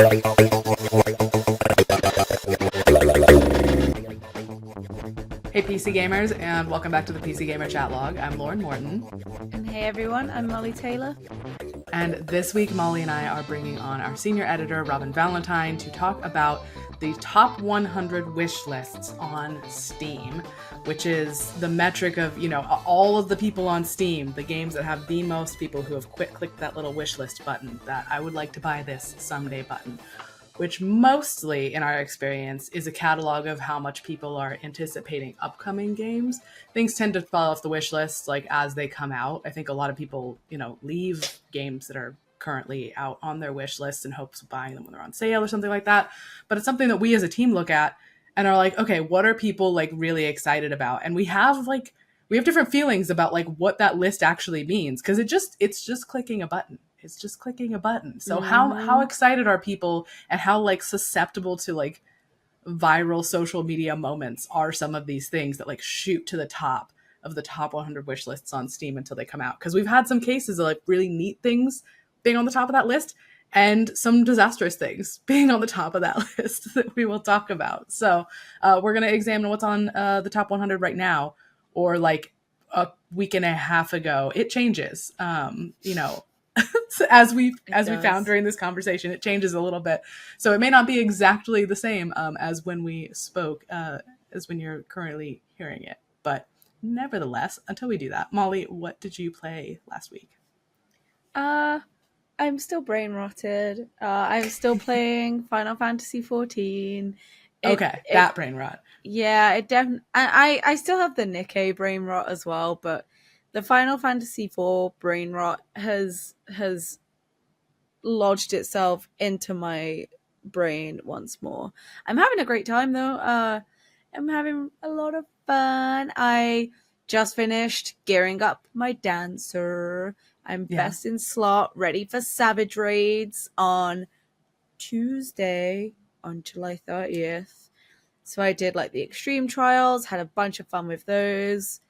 Hey PC gamers, and welcome back to the PC Gamer Chat Log. I'm Lauren Morton. And hey everyone, I'm Mollie Taylor. And this week, Mollie and I are bringing on our senior editor, Robin Valentine, to talk about the top 100 wish lists on Steam, which is the metric of, all of the people on Steam, the games that have the most people who have clicked that little wish list button, that I would like to buy this someday button, which mostly, in our experience, is a catalog of how much people are anticipating upcoming games. Things tend to fall off the wish list as they come out. I think a lot of people, leave games that are currently out on their wish list in hopes of buying them when they're on sale or something like that. But it's something that we as a team look at and are like, okay, what are people really excited about? And we have different feelings about what that list actually means, because it's just clicking a button. It's just clicking a button. So how excited are people, and how susceptible to viral social media moments are some of these things that shoot to the top of the top 100 wish lists on Steam until they come out? Because we've had some cases of really neat things being on the top of that list, and some disastrous things being on the top of that list that we will talk about. So we're going to examine what's on the top 100 right now, or a week and a half ago. It changes, as we found during this conversation. It changes a little bit, so it may not be exactly the same as when we spoke, as when you're currently hearing it. But nevertheless, until we do that, Mollie, what did you play last week? I'm still brain rotted. I'm still playing Final Fantasy 14. That brain rot. Yeah, it definitely. I still have the Nikkei brain rot as well, but the Final Fantasy 4 brain rot has lodged itself into my brain once more. I'm having a great time though. I'm having a lot of fun. I just finished gearing up my dancer. I'm best in slot, ready for Savage Raids on Tuesday, on July 30th. So I did the extreme trials, had a bunch of fun with those.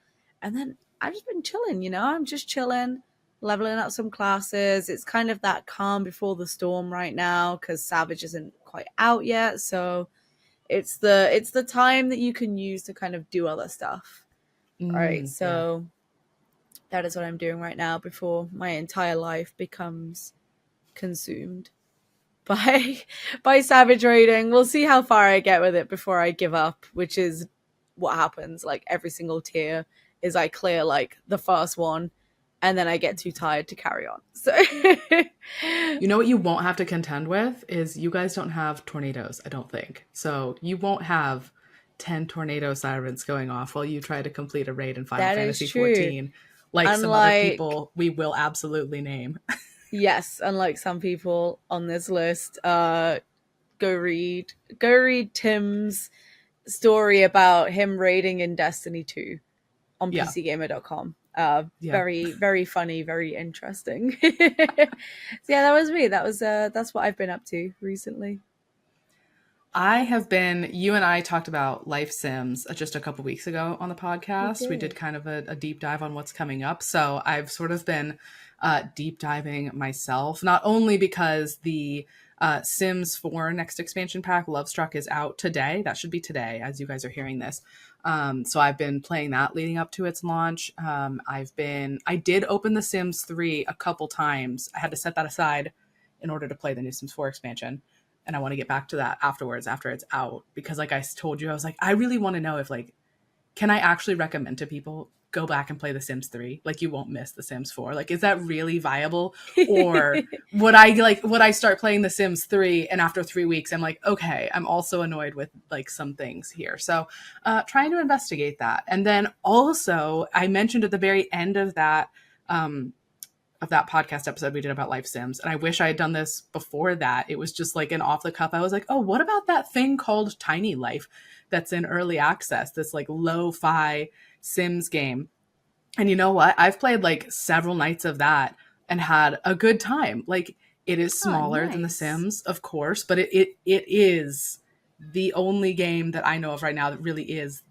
And then I've just been chilling, I'm just chilling, leveling up some classes. It's kind of that calm before the storm right now, because Savage isn't quite out yet. So it's the time that you can use to kind of do other stuff. Right. So that is what I'm doing right now before my entire life becomes consumed by Savage raiding. We'll see how far I get with it before I give up, which is what happens every single tier. Is I clear the first one, and then I get too tired to carry on. So you know what you won't have to contend with is you guys don't have tornadoes, I don't think. So you won't have 10 tornado sirens going off while you try to complete a raid in Final Fantasy 14. Some other people we will absolutely name. Yes, unlike some people on this list. Go read Tim's story about him raiding in Destiny 2 on PCGamer.com. Very, very funny, very interesting. So that was me. That's what I've been up to recently. You and I talked about Life Sims just a couple weeks ago on the podcast. We did kind of a deep dive on what's coming up. So I've sort of been deep diving myself, not only because the Sims 4 next expansion pack, Lovestruck, is out today. That should be today as you guys are hearing this. So I've been playing that leading up to its launch. I did open the Sims 3 a couple times. I had to set that aside in order to play the new Sims 4 expansion. And I want to get back to that afterwards, after it's out. Because I told you, I was I really want to know if can I actually recommend to people go back and play The Sims 3? You won't miss The Sims 4. Is that really viable? Or would I start playing The Sims 3 and after 3 weeks I'm okay, I'm also annoyed with some things here. So trying to investigate that. And then also I mentioned at the very end of that podcast episode we did about Life Sims, and I wish I had done this before that. It was just an off the cuff. I was oh, what about that thing called Tiny Life that's in early access, this lo-fi Sims game? And you know what? I've played several nights of that and had a good time. It is smaller than The Sims, of course, but it is the only game that I know of right now that really is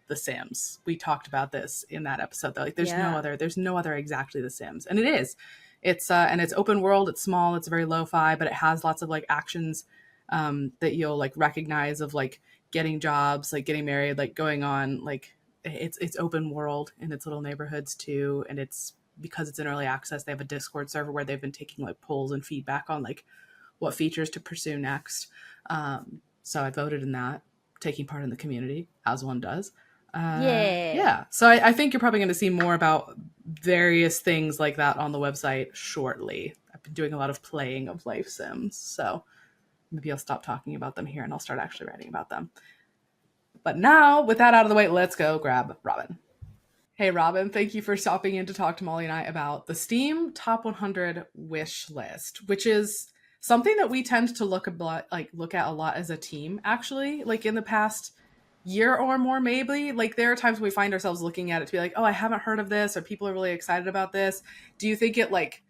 The Sims. We talked about this in that episode though. There's no other exactly The Sims. And it is. It's and it's open world. It's small. It's very lo-fi, but it has lots of like actions that you'll like recognize of like getting jobs, like getting married, like going on like it's open world in its little neighborhoods too, and it's because it's in early access. They have a Discord server where they've been taking like polls and feedback on like what features to pursue next. So I voted in that, taking part in the community as one does. Yeah. Yeah. So I think you're probably going to see more about various things like that on the website shortly. I've been doing a lot of playing of life sims, so maybe I'll stop talking about them here and I'll start actually writing about them. But now, with that out of the way, let's go grab Robin. Hey, Robin, thank you for stopping in to talk to Mollie and I about the Steam Top 100 wish list, which is something that we tend to look at a lot as a team, actually. Like in the past year or more, maybe. Like there are times we find ourselves looking at it to be like, oh, I haven't heard of this, or people are really excited about this. Do you think it like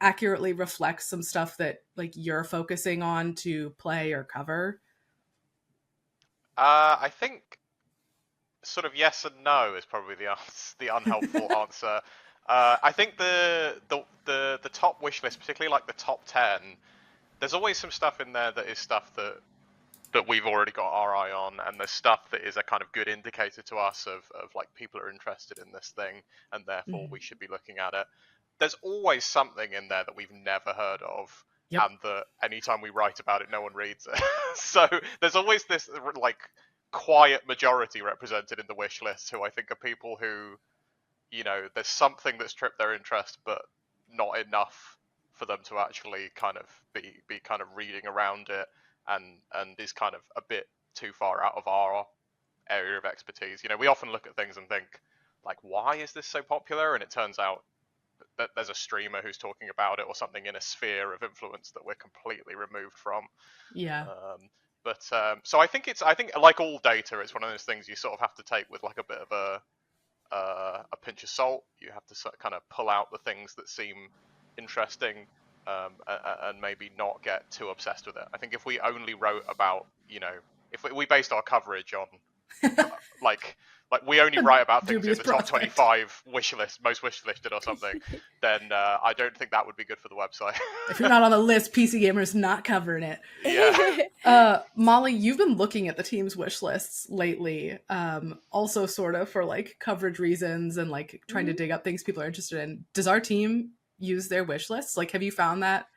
accurately reflects some stuff that like you're focusing on to play or cover? I think sort of yes and no is probably the unhelpful answer. I think the top wish list, particularly like the top 10, there's always some stuff in there that is stuff that we've already got our eye on, and there's stuff that is a kind of good indicator to us of like people are interested in this thing, and therefore we should be looking at it. There's always something in there that we've never heard of, Yep. and that anytime we write about it, no one reads it. So there's always this like quiet majority represented in the wish list who I think are people who, there's something that's tripped their interest, but not enough for them to actually kind of be kind of reading around it, and is kind of a bit too far out of our area of expertise. We often look at things and think, like, why is this so popular? And it turns out that there's a streamer who's talking about it, or something in a sphere of influence that we're completely removed from. Yeah. So I think like all data, it's one of those things you sort of have to take with like a bit of a pinch of salt. You have to sort of kind of pull out the things that seem interesting, and maybe not get too obsessed with it. I think if we only wrote about, if we based our coverage on like we only write about things in the top 25 most wish listed or something, then I don't think that would be good for the website. If you're not on the list, PC Gamer's not covering it. Yeah. Mollie, you've been looking at the team's wish lists lately, also sort of for like coverage reasons and like trying to dig up things people are interested in. Does our team use their wish lists? Like, have you found that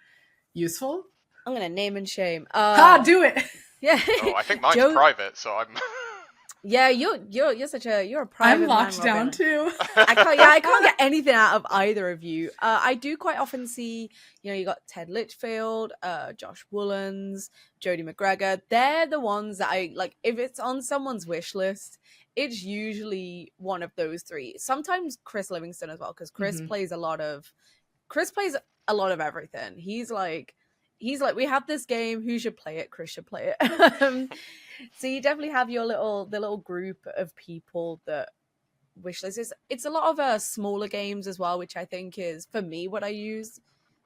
useful? I'm gonna name and shame. Do it. Yeah. Oh, I think mine's private, so I'm. Yeah, you're a private. I'm man, locked Robin. down too. I can't get anything out of either of you. I do quite often see, you got Ted Litchfield, Josh Woolens, Jodie McGregor. They're the ones that I like. If it's on someone's wish list, it's usually one of those three. Sometimes Chris Livingston as well, because Chris plays a lot of everything. He's like, we have this game. Who should play it? Chris should play it. So you definitely have the little group of people that wish list. It's a lot of smaller games as well, which I think is for me what I use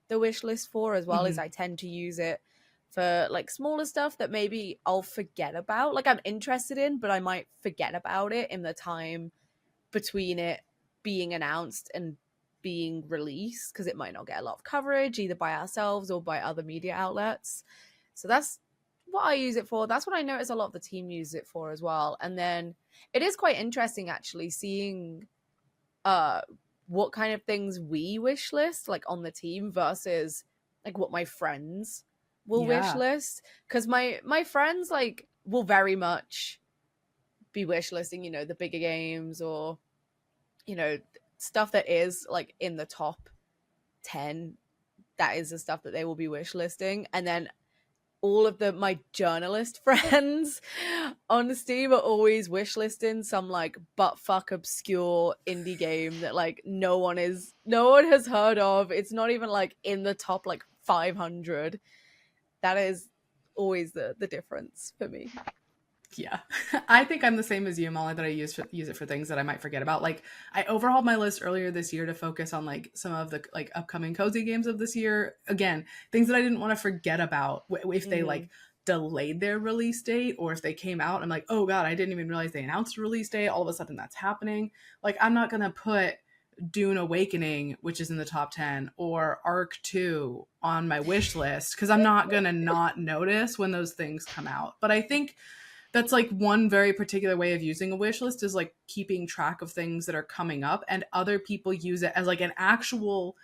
the wish list for as well. Is I tend to use it for like smaller stuff that maybe I'll forget about. Like I'm interested in, but I might forget about it in the time between it being announced and being released, because it might not get a lot of coverage either by ourselves or by other media outlets. So that's what I use it for. That's what I notice a lot of the team use it for as well. And then it is quite interesting actually seeing what kind of things we wish list like on the team versus like what my friends will wish list, because my friends like will very much be wish listing the bigger games, or stuff that is like in the top 10. That is the stuff that they will be wish listing. And then all of my journalist friends on Steam are always wish listing some like buttfuck obscure indie game that like no one has heard of. It's not even like in the top like 500. That is always the difference for me. Yeah, I think I'm the same as you, Mollie, that I use it for things that I might forget about. Like I overhauled my list earlier this year to focus on like some of the like upcoming cozy games of this year. Again, things that I didn't want to forget about if they like delayed their release date, or if they came out. I'm like, oh god, I didn't even realize they announced a release date. All of a sudden that's happening. Like I'm not gonna put Dune Awakening, which is in the top 10, or Arc 2 on my wish list, because I'm not going to not notice when those things come out. But I think that's like one very particular way of using a wish list is like keeping track of things that are coming up, and other people use it as like an actual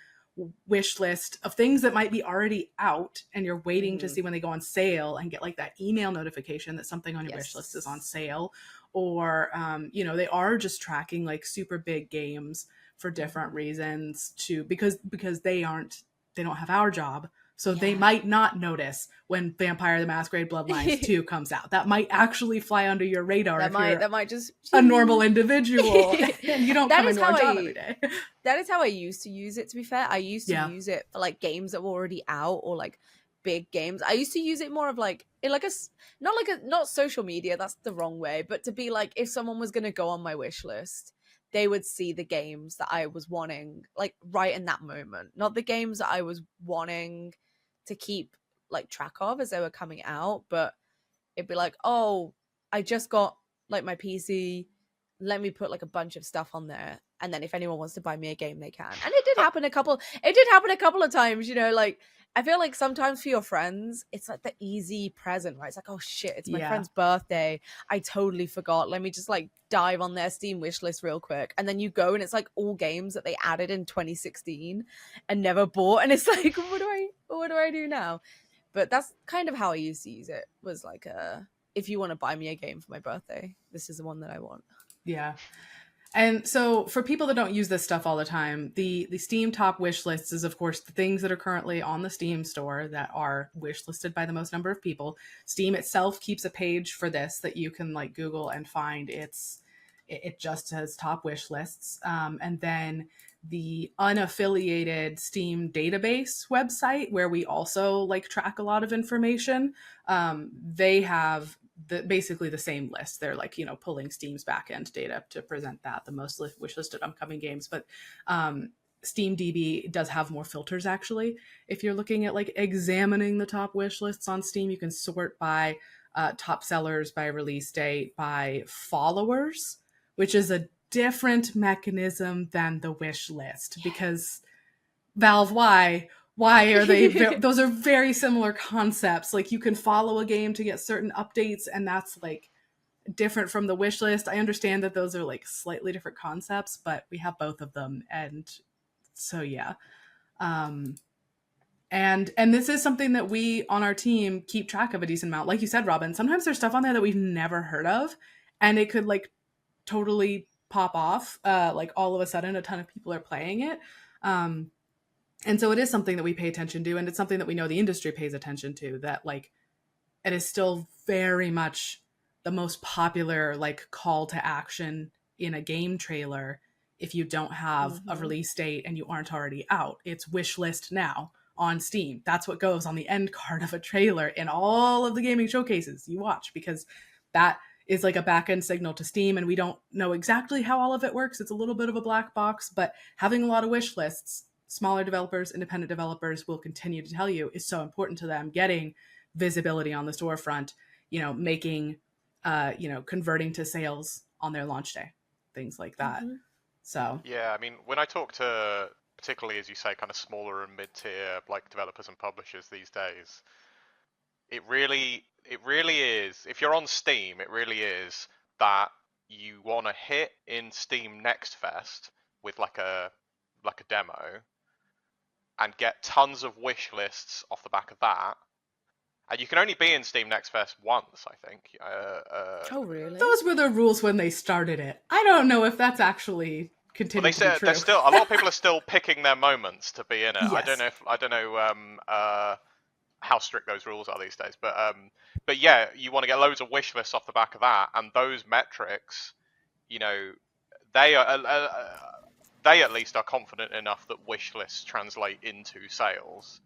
wish list of things that might be already out and you're waiting to see when they go on sale and get like that email notification that something on your wish list is on sale. Or you know, they are just tracking like super big games for different reasons too, because they don't have our job. So they might not notice when Vampire the Masquerade Bloodlines 2 comes out. That might actually fly under your radar that might just a normal individual and you don't come into our job every day. That is how I used to use it, to be fair. I used to use it for like games that were already out, or like big games. I used to use it more of like in like not social media, that's the wrong way, but to be like, if someone was going to go on my wish list, they would see the games that I was wanting like right in that moment, not the games that I was wanting to keep like track of as they were coming out, but it'd be like, oh, I just got like my PC, let me put like a bunch of stuff on there, and then if anyone wants to buy me a game, they can. And it did happen a couple of times, you know, like I feel like sometimes for your friends it's like the easy present, right? It's like, oh shit, it's my friend's birthday, I totally forgot, let me just like dive on their Steam wish list real quick, and then you go and it's like all games that they added in 2016 and never bought, and it's like, what do I do now? But that's kind of how I used to use it, was like if you want to buy me a game for my birthday, this is the one that I want. Yeah. And so for people that don't use this stuff all the time, the Steam top wish lists is, of course, the things that are currently on the Steam store that are wish listed by the most number of people. Steam itself keeps a page for this that you can like Google and find. It just says top wish lists. And then the unaffiliated Steam database website, where we also like track a lot of information, they have basically the same list. They're like, you know, pulling Steam's backend data to present that, the most wishlisted upcoming games. But SteamDB does have more filters, actually. If you're looking at like examining the top wish lists on Steam, you can sort by top sellers, by release date, by followers, which is a different mechanism than the wish list, because Valve, why are they those are very similar concepts. Like you can follow a game to get certain updates, and that's like different from the wish list. I understand that those are like slightly different concepts, but we have both of them, and so yeah. And this is something that we on our team keep track of a decent amount. Like you said, Robin, sometimes there's stuff on there that we've never heard of, and it could like totally pop off, like all of a sudden a ton of people are playing it. And so it is something that we pay attention to, and it's something that we know the industry pays attention to, that like it is still very much the most popular like call to action in a game trailer. If you don't have a release date and you aren't already out, it's wish list now on Steam. That's what goes on the end card of a trailer in all of the gaming showcases you watch, because that is like a back-end signal to Steam, and we don't know exactly how all of it works. It's a little bit of a black box, but having a lot of wish lists, smaller developers, independent developers will continue to tell you, is so important to them. Getting visibility on the storefront, you know, making, you know, converting to sales on their launch day, things like that. So yeah, I mean, when I talk to, particularly as you say, kind of smaller and mid-tier like developers and publishers these days, it really is, if you're on Steam, it really is that you want to hit in Steam Next Fest with like a demo and get tons of wish lists off the back of that. And you can only be in Steam Next Fest once, I think. Oh, really? those were the rules when they started it. I don't know if that's actually continuing to be true. There's still a lot of people are still picking their moments to be in it. Yes. I don't know how strict those rules are these days, but yeah, you want to get loads of wish lists off the back of that, and those metrics, you know, they at least are confident enough that wish lists translate into sales,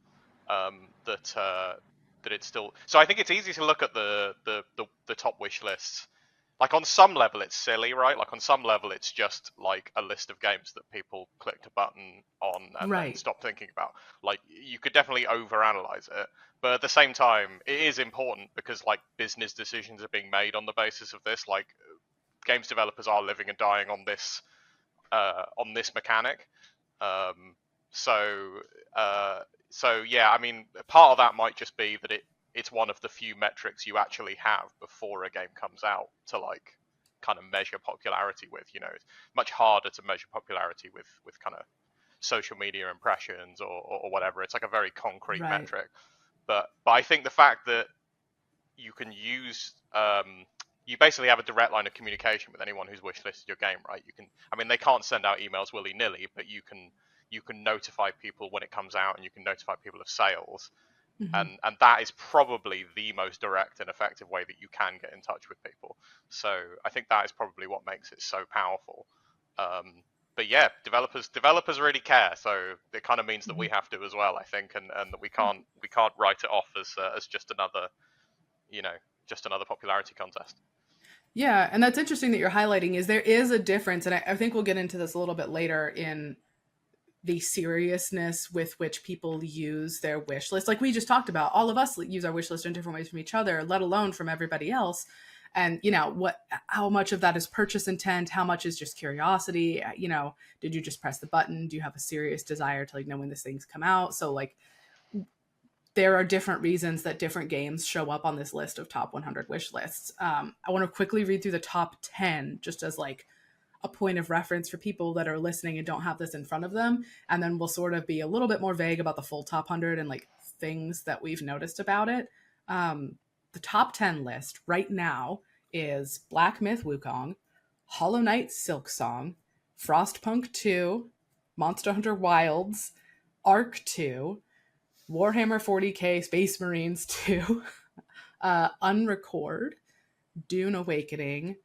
that it's still. So I think it's easy to look at the top wish lists. Like on some level it's silly, right? Like on some level it's just like a list of games that people clicked a button on and then stopped thinking about. Like you could definitely overanalyze it, but at the same time it is important because like business decisions are being made on the basis of this. Like games developers are living and dying on this on this mechanic. So yeah, I mean, part of that might just be that it's one of the few metrics you actually have before a game comes out to like kind of measure popularity with. You know, it's much harder to measure popularity with kind of social media impressions or whatever. It's like a very concrete metric. But I think the fact that you can use you basically have a direct line of communication with anyone who's wishlisted your game, right? You can, I mean, they can't send out emails willy-nilly, but you can notify people when it comes out, and you can notify people of sales. And that is probably the most direct and effective way that you can get in touch with people. So I think that is probably what makes it so powerful. But yeah, developers really care, so it kind of means that we have to as well, I think, and that we can't write it off as just another, just another popularity contest. Yeah, and that's interesting that you're highlighting is there is a difference, and I think we'll get into this a little bit later in the seriousness with which people use their wish list. Like we just talked about, all of us use our wish list in different ways from each other, let alone from everybody else. And, how much of that is purchase intent? How much is just curiosity? Did you just press the button? Do you have a serious desire to know when this thing's come out? So there are different reasons that different games show up on this list of top 100 wish lists. I want to quickly read through the top 10 just as a point of reference for people that are listening and don't have this in front of them. And then we'll sort of be a little bit more vague about the full top 100 and things that we've noticed about it. The top 10 list right now is Black Myth Wukong, Hollow Knight Silksong, Frostpunk 2, Monster Hunter Wilds, Ark 2, Warhammer 40k Space Marines 2, Unrecord, Dune Awakening,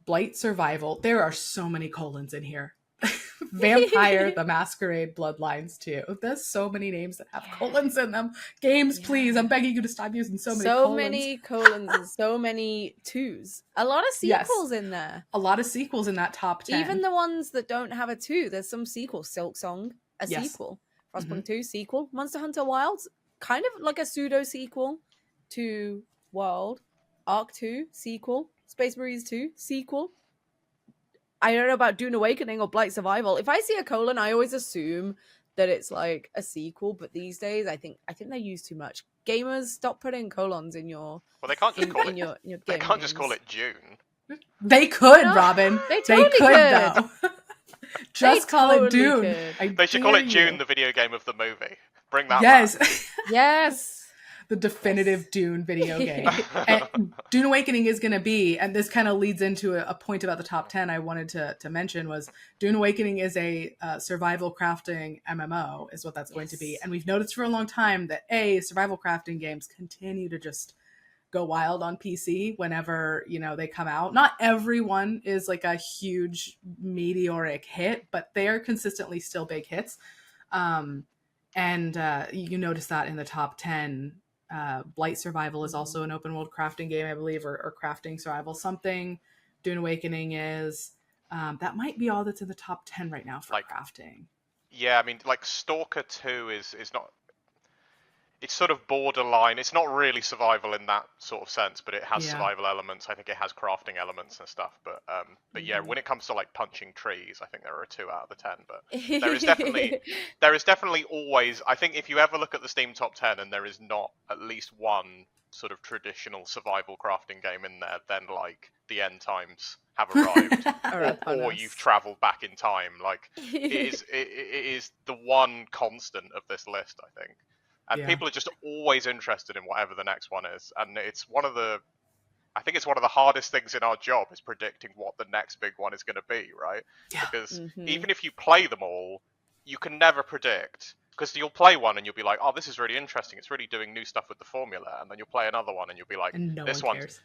Blight Survival. There are so many colons in here. Vampire the Masquerade Bloodlines 2. There's so many names that have colons in them. Games, please. I'm begging you to stop using so many colons. So many colons and so many twos. A lot of sequels in there. A lot of sequels in that top 10. Even the ones that don't have a 2, there's some sequels. Silksong, sequel. Frostpunk 2, sequel. Monster Hunter Wilds, kind of like a pseudo sequel to World. Ark 2, sequel. Space Marines 2, sequel. I don't know about Dune Awakening or Blight Survival. If I see a colon, I always assume that it's a sequel, but these days I think they use too much. Gamers, stop putting colons in your Well, they can't just call it your they can't just call it June. They could, Robin. They totally could. Though. Just call it Dune. They should call it Dune, the video game of the movie. Bring that back. Yes. The definitive Dune video game. And Dune Awakening is going to be, and this kind of leads into a point about the top 10 I wanted to mention, was Dune Awakening is a survival crafting MMO, is what that's going to be. And we've noticed for a long time that survival crafting games continue to just go wild on PC whenever, they come out. Not everyone is a huge meteoric hit, but they are consistently still big hits. And you notice that in the top 10. Blight Survival is also an open world crafting game, I believe, or crafting survival something. Dune Awakening is. That might be all that's in the top 10 right now for crafting. Yeah, I mean, Stalker 2 is not. It's sort of borderline. It's not really survival in that sort of sense, but it has survival elements. I think it has crafting elements and stuff. But yeah, when it comes to punching trees, I think there are 2 out of the 10. But there is definitely always. I think if you ever look at the Steam top 10 and there is not at least one sort of traditional survival crafting game in there, then the end times have arrived, or you've traveled back in time. It is the one constant of this list, I think. And people are just always interested in whatever the next one is. And I think it's one of the hardest things in our job is predicting what the next big one is going to be, right? Yeah. Because even if you play them all, you can never predict. Because you'll play one and you'll be like, oh, this is really interesting. It's really doing new stuff with the formula. And then you'll play another one and you'll be like, this one's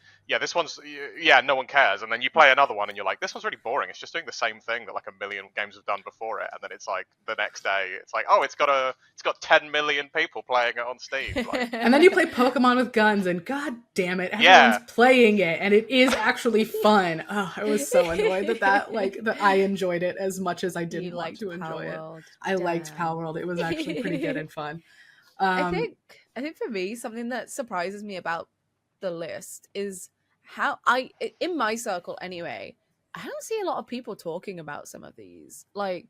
no one cares. And then you play another one and you're like, this one's really boring. It's just doing the same thing that a million games have done before it. And then it's the next day, it's oh, it's got 10 million people playing it on Steam. And then you play Pokemon with guns and god damn it, everyone's playing it and it is actually fun. Oh, I was so annoyed that I enjoyed it as much as I didn't want to enjoy it. I liked Power World. It was actually pretty good and fun. I think for me, something that surprises me about the list is how in my circle anyway, I don't see a lot of people talking about some of these. Like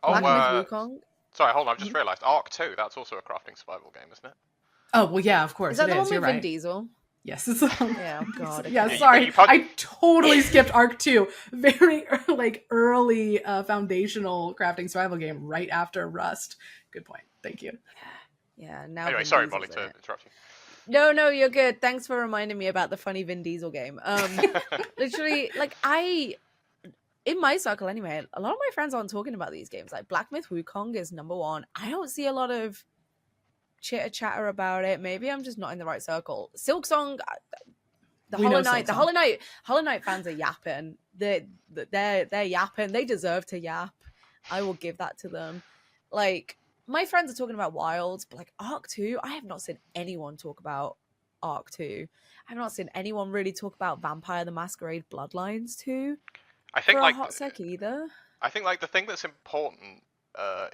Oh, Black Myth Wukong. sorry, hold on. I've just realised Ark 2. That's also a crafting survival game, isn't it? Oh well, yeah, of course Is that it the is. one You're with Vin right. Diesel? Yes, it's on. Yeah, oh God. Yeah, okay. sorry, You put- I totally skipped Arc 2. Very like early foundational crafting survival game right after Rust. Good point. Thank you. Yeah. Now. Anyway, Vin sorry, Diesel's Mollie, in to it. interrupt you. No, you're good. Thanks for reminding me about the funny Vin Diesel game. Literally, like in my circle anyway, a lot of my friends aren't talking about these games. Like Black Myth Wukong is number one. I don't see a lot of chitter chatter about it. Maybe I'm just not in the right circle. Silksong, the Hollow Knight fans are yapping. They're yapping. They deserve to yap. I will give that to them. Like my friends are talking about Wilds, but like Arc 2, I have not seen anyone talk about Arc 2. I have not seen anyone really talk about Vampire the Masquerade Bloodlines 2 I think for like a hot sec either. I think like the thing that's important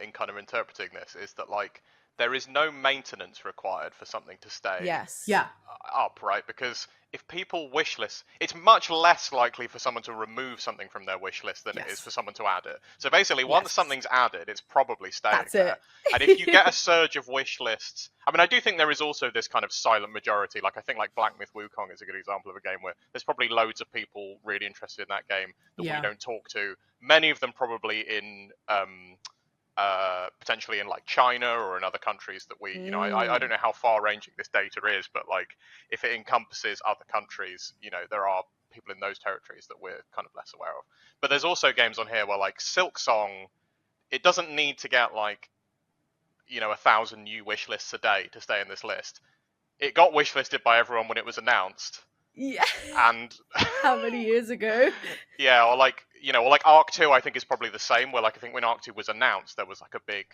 in kind of interpreting this is that like there is no maintenance required for something to stay Yes. Yeah. up, right? Because if people wishlist, it's much less likely for someone to remove something from their wish list than it is for someone to add it. So basically, once something's added, it's probably staying That's there. it. And if you get a surge of wish lists, I mean, I do think there is also this kind of silent majority. Like I think like Black Myth Wukong is a good example of a game where there's probably loads of people really interested in that game that we don't talk to. Many of them probably in potentially in like China or in other countries that we, you know, I don't know how far-ranging this data is, but like if it encompasses other countries, you know, there are people in those territories that we're kind of less aware of. But there's also games on here where like Silksong, it doesn't need to get like, you know, 1,000 new wish lists a day to stay in this list. It got wishlisted by everyone when it was announced. Yeah. And how many years ago? Yeah, or like, you know, or like Arc 2 I think is probably the same, where like I think when Arc 2 was announced there was like a big,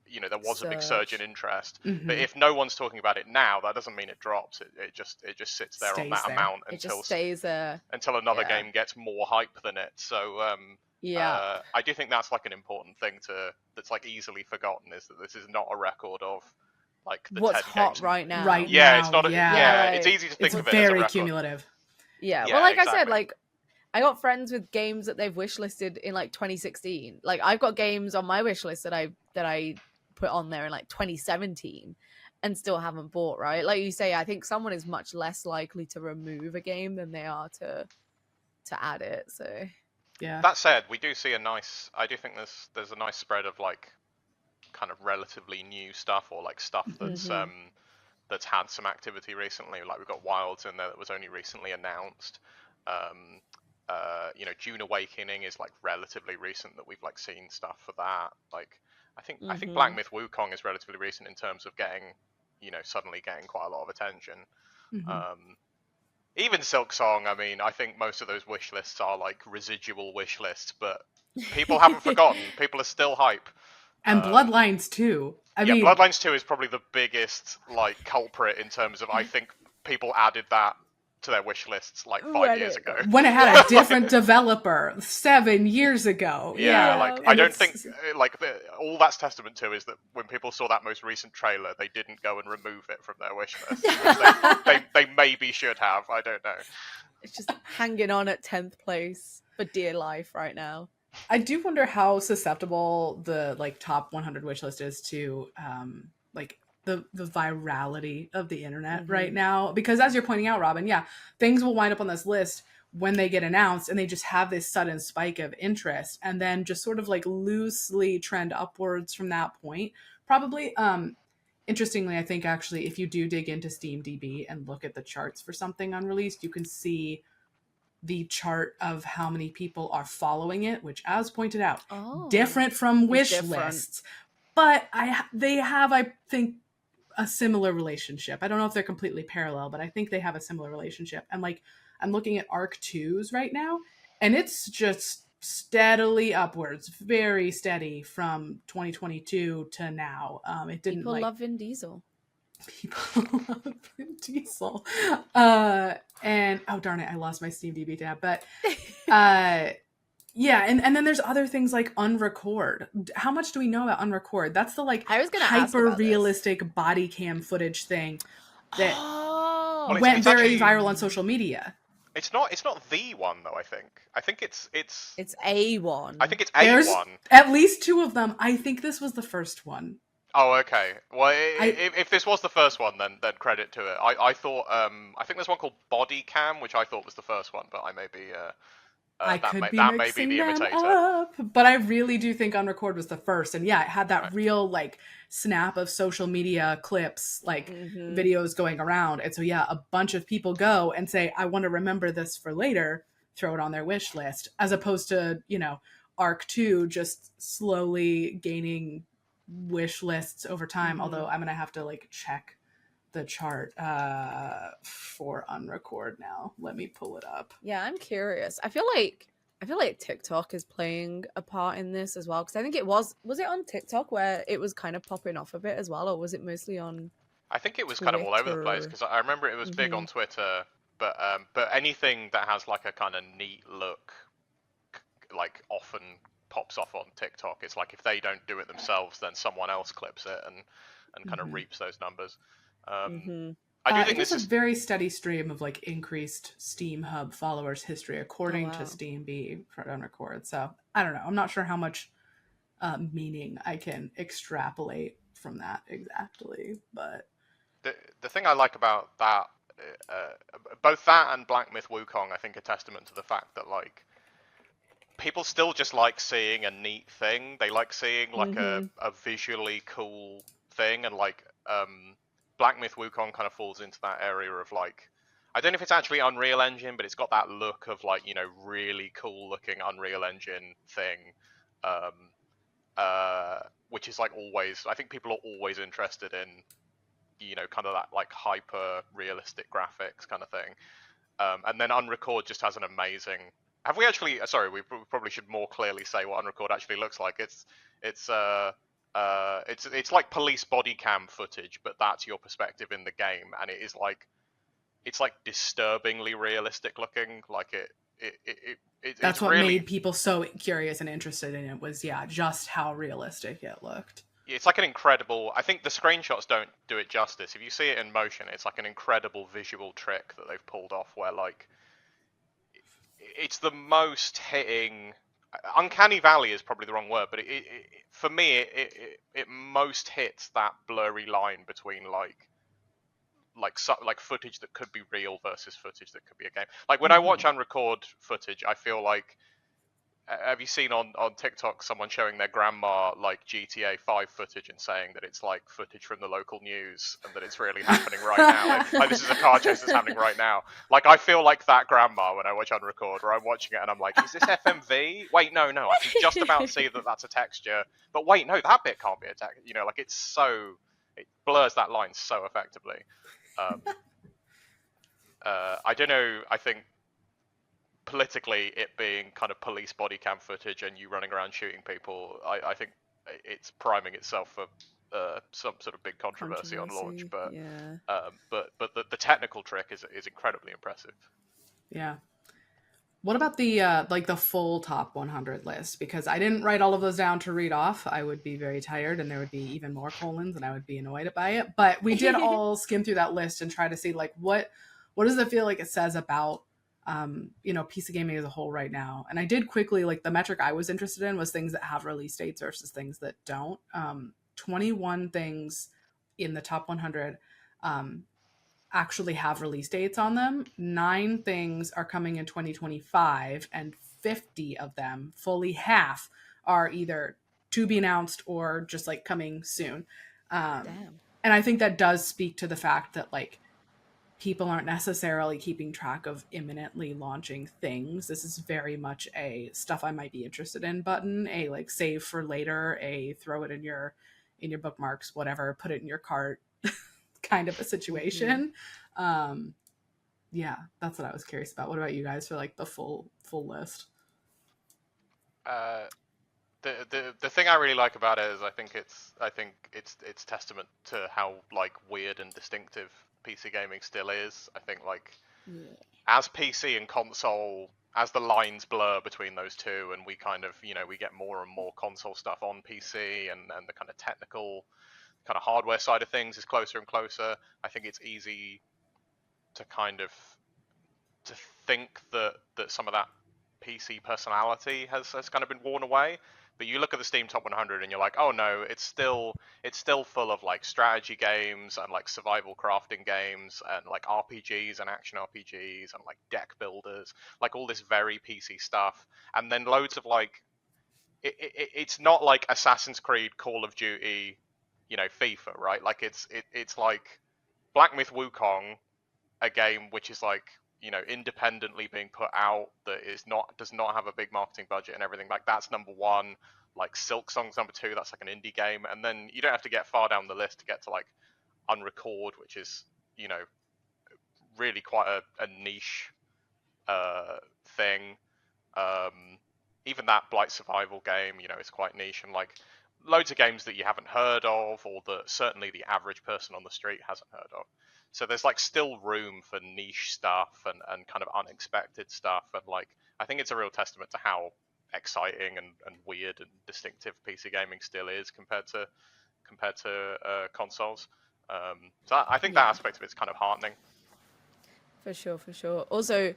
you know, there was a big surge in interest. Mm-hmm. But if no one's talking about it now, that doesn't mean it drops. It just sits there on that amount It until just stays there until another game gets more hype than it. So I do think that's like an important thing that's like easily forgotten, is that this is not a record of like the what's 10 hot games. right now. Right Yeah, now, it's not. like, it's easy to think it's of it as a very record. cumulative. Yeah, Yeah, well, like I said, exactly. like I got friends with games that they've wishlisted in like 2016. Like I've got games on my wish list that I put on there in like 2017 and still haven't bought. Right, like you say, I think someone is much less likely to remove a game than they are to add it. So Yeah. That said, we do see I do think there's a nice spread of like kind of relatively new stuff, or like stuff that's that's had some activity recently. Like we've got Wilds in there that was only recently announced. You know, June Awakening is like relatively recent that we've like seen stuff for that. Like I think Black Myth Wukong is relatively recent in terms of getting, you know, suddenly getting quite a lot of attention. Even Silksong, I mean, I think most of those wish lists are like residual wish lists, but people haven't forgotten. People are still hype. And Bloodlines too. I mean, Bloodlines 2 is probably the biggest like culprit in terms of, I think people added that to their wish lists like 5 years ago. When it had a different developer 7 years ago. Yeah, like And I don't think like all that's testament to is that when people saw that most recent trailer, they didn't go and remove it from their wish list. they maybe should have. I don't know. it's just hanging on at 10th place for dear life right now. I do wonder how susceptible the like top 100 wish list is to like the virality of the internet right now, because as you're pointing out, Robin, things will wind up on this list when they get announced and they just have this sudden spike of interest and then just sort of like loosely trend upwards from that point. Probably interestingly, I think actually if you do dig into SteamDB and look at the charts for something unreleased, you can see the chart of how many people are following it, which, as pointed out, different from wish lists. But they have, I think, a similar relationship. I don't know if they're completely parallel, but I think they have a similar relationship. And like, I'm looking at Arc 2s right now, and it's just steadily upwards, very steady from 2022 to now. It didn't People love Vin Diesel. People love Vin Diesel. And oh darn it, I lost my SteamDB tab. But yeah, and then there's other things like Unrecord. How much do we know about Unrecord? That's the like hyper realistic body cam footage thing that went very viral on social media. It's not the one though. I think it's It's A1. I think it's a There's one. at least two of them. I think this was the first one. Oh, okay. Well, I if this was the first one, then credit to it. I thought I think there's one called Body Cam, which I thought was the first one, but I may be I could be that may be mixing the them imitator. up, but I really do think On Record was the first. And yeah, it had that Right. real like snap of social media clips, like Mhm. videos going around. And so yeah, a bunch of people go and say, I want to remember this for later, throw it on their wish list, as opposed to, Arc 2 just slowly gaining wish lists over time. Although I'm gonna have to like check the chart for Unrecord now. Let me pull it up. Yeah, I'm curious. I feel like TikTok is playing a part in this as well, because I think it was it on TikTok where it was kind of popping off a bit as well, or was it mostly on I think it was kind of all over the place Twitter? because I remember it was big on Twitter, but anything that has like a kind of neat look, like often pops off on TikTok. It's like if they don't do it themselves, then someone else clips it and kind of reaps those numbers. Mm-hmm. I do It think is this a is very steady stream of like increased Steam Hub followers history, Oh according to wow. Steam B for Unrecord. So I don't know. I'm not sure how much meaning I can extrapolate from that exactly, but the thing I like about that, both that and Black Myth Wukong, I think, are testament to the fact that like people still just like seeing a neat thing. They like seeing like a visually cool thing, and like Black Myth Wukong kind of falls into that area of like I don't know if it's actually Unreal Engine, but it's got that look of like really cool looking Unreal Engine thing, um, which is like always I think people are always interested in kind of that like hyper realistic graphics kind of thing. And then Unrecord just has an amazing. Have we actually? Sorry, we probably should more clearly say what Unrecord actually looks like. It's it's like police body cam footage, but that's your perspective in the game, and it's like disturbingly realistic looking. Like that's it's what really made people so curious and interested in it was just how realistic it looked. it's like an incredible. I think the screenshots don't do it justice. If you see it in motion, it's like an incredible visual trick that they've pulled off, where like it's the most hitting. Uncanny Valley is probably the wrong word, but for me, it most hits that blurry line between like footage that could be real versus footage that could be a game. Like when I watch Unrecord footage, I feel like have you seen on TikTok someone showing their grandma like GTA 5 footage and saying that it's like footage from the local news and that it's really happening right now? Like this is a car chase that's happening right now. Like I feel like that grandma when I watch Unrecord, where I'm watching it and I'm like, is this FMV? Wait, no, I can just about see that that's a texture. But wait, no, that bit can't be a text. Like it blurs that line so effectively. I don't know. I think politically it being kind of police body cam footage and you running around shooting people, I think it's priming itself for some sort of big controversy on launch. But yeah. but the technical trick is incredibly impressive. Yeah. What about the like the full top 100 list? Because I didn't write all of those down to read off. I would be very tired, and there would be even more colons, and I would be annoyed by it. But we did all skim through that list and try to see like what does it feel like it says about PC gaming as a whole right now. And I did quickly like the metric I was interested in was things that have release dates versus things that don't. 21 things in the top 100 actually have release dates on them. 9 things are coming in 2025, and 50 of them, fully half, are either to be announced or just like coming soon. Damn. And I think that does speak to the fact that like people aren't necessarily keeping track of imminently launching things. This is very much a stuff I might be interested in button, a like save for later, a throw it in your bookmarks, whatever, put it in your cart kind of a situation. Yeah, that's what I was curious about. What about you guys for like the full list? The thing I really like about it is I think it's testament to how like weird and distinctive PC gaming still is. I think like as PC and console, as the lines blur between those two, and we kind of we get more and more console stuff on PC, and the kind of technical kind of hardware side of things is closer and closer. I think it's easy to kind of to think that some of that PC personality has kind of been worn away. But you look at the Steam Top 100 and you're like, oh no, it's still full of like strategy games and like survival crafting games and like RPGs and action RPGs and like deck builders, like all this very PC stuff, and then loads of like it's not like Assassin's Creed, Call of Duty, you know, FIFA, right? Like it's like Black Myth Wukong, a game which is like, you know, independently being put out, that does not have a big marketing budget and everything. Like that's number one. Like Silk Song's number two. That's like an indie game, and then you don't have to get far down the list to get to like Unrecord, which is, you know, really quite a niche thing. Even that Blight Survival game, you know, is quite niche, and like loads of games that you haven't heard of, or that certainly the average person on the street hasn't heard of. So there's like still room for niche stuff and kind of unexpected stuff, and like I think it's a real testament to how exciting and weird and distinctive PC gaming still is compared to consoles. So I think that aspect of it's kind of heartening. For sure, for sure. Also,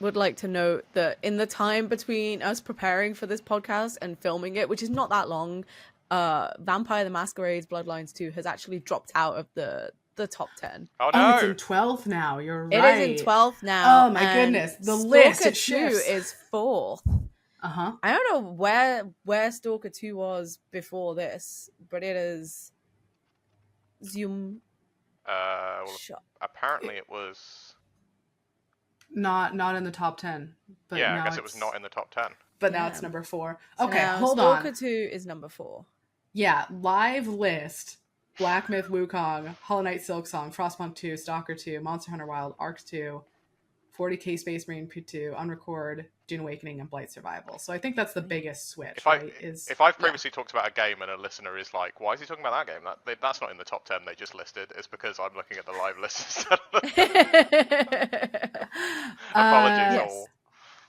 would like to note that in the time between us preparing for this podcast and filming it, which is not that long, Vampire the Masquerade's Bloodlines 2 has actually dropped out of the top 10. Oh no! It's in 12th now. You're right. It is in 12th now. Oh my goodness! The Stalker list it 2 shifts. is 4th. I don't know where Stalker 2 was before this, but it is Zoom. Apparently it was not in the top 10. But yeah, I guess it was not in the top 10. But now it's number 4. So okay, hold on. Stalker 2 is number 4. Yeah, live list: Black Myth Wukong, Hollow Knight Silk Song, Frostpunk 2, Stalker 2, Monster Hunter Wild, Ark 2, 40k Space Marine P2, Unrecord, Dune Awakening, and Blight Survival. So I think that's the biggest switch. If I've previously talked about a game and a listener is like, why is he talking about that game? That's not in the top 10 they just listed. It's because I'm looking at the live list instead of Apologies all.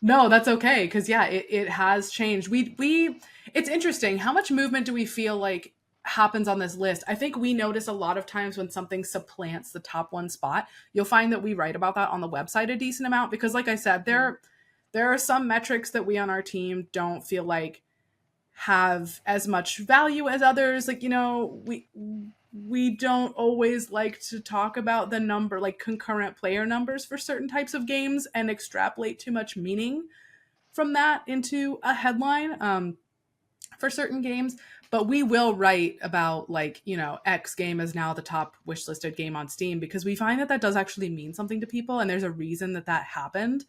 No, that's okay, because yeah, it has changed. It's interesting. How much movement do we feel like happens on this list? I think we notice a lot of times when something supplants the top one spot. You'll find that we write about that on the website a decent amount, because like I said, there are some metrics that we on our team don't feel like have as much value as others. Like, you know, we don't always like to talk about the number, like concurrent player numbers for certain types of games, and extrapolate too much meaning from that into a headline for certain games. But we will write about, like, you know, X game is now the top wishlisted game on Steam, because we find that does actually mean something to people, and there's a reason that happened.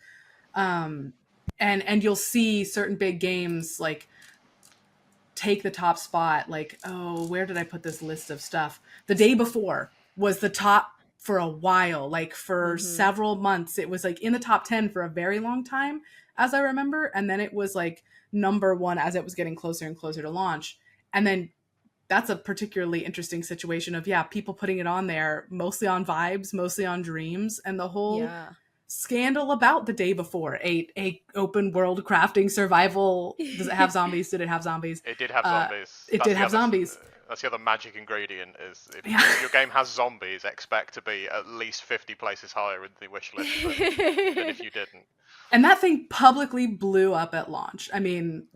And you'll see certain big games like take the top spot. Like, oh, where did I put this list of stuff? The Day Before was the top for a while, like for several months. It was like in the top 10 for a very long time, as I remember, and then it was like number 1 as it was getting closer and closer to launch. And then that's a particularly interesting situation of, people putting it on there, mostly on vibes, mostly on dreams, and the whole scandal about The Day Before, a open world crafting survival. Does it have zombies? Did it have zombies? It did have zombies. It did have zombies. That's the other magic ingredient, is if your game has zombies, expect to be at least 50 places higher in the wish list than if you didn't. And that thing publicly blew up at launch. I mean,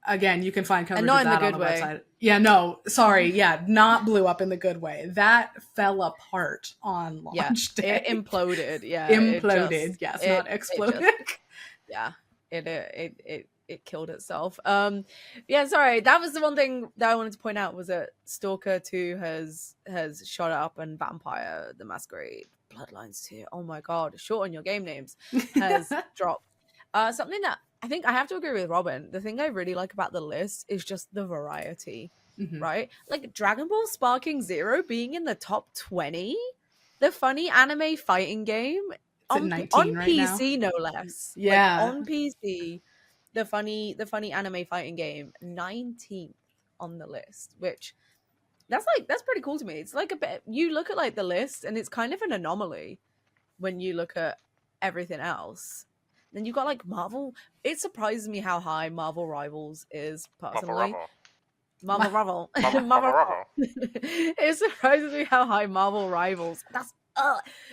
again, you can find coverage of that on the website. Yeah, no, sorry. Yeah, not blew up in the good way. That fell apart on launch day. It imploded. Yeah. Imploded. Not exploded. It killed itself. Sorry. That was the one thing that I wanted to point out, was that Stalker 2 has shot up, and Vampire the Masquerade Bloodlines 2, oh my god, short on your game names, has dropped. Something that I think I have to agree with Robin. The thing I really like about the list is just the variety, right? Like Dragon Ball Sparking Zero being in the top 20, the funny anime fighting game on right PC, now? No less. Yeah, like, on PC, the funny anime fighting game 19th on the list, which that's pretty cool to me. It's like a bit, you look at like the list and it's kind of an anomaly when you look at everything else. Then you got like Marvel. It surprises me how high Marvel Rivals is, personally. Marvel Rival. It surprises me how high Marvel Rivals.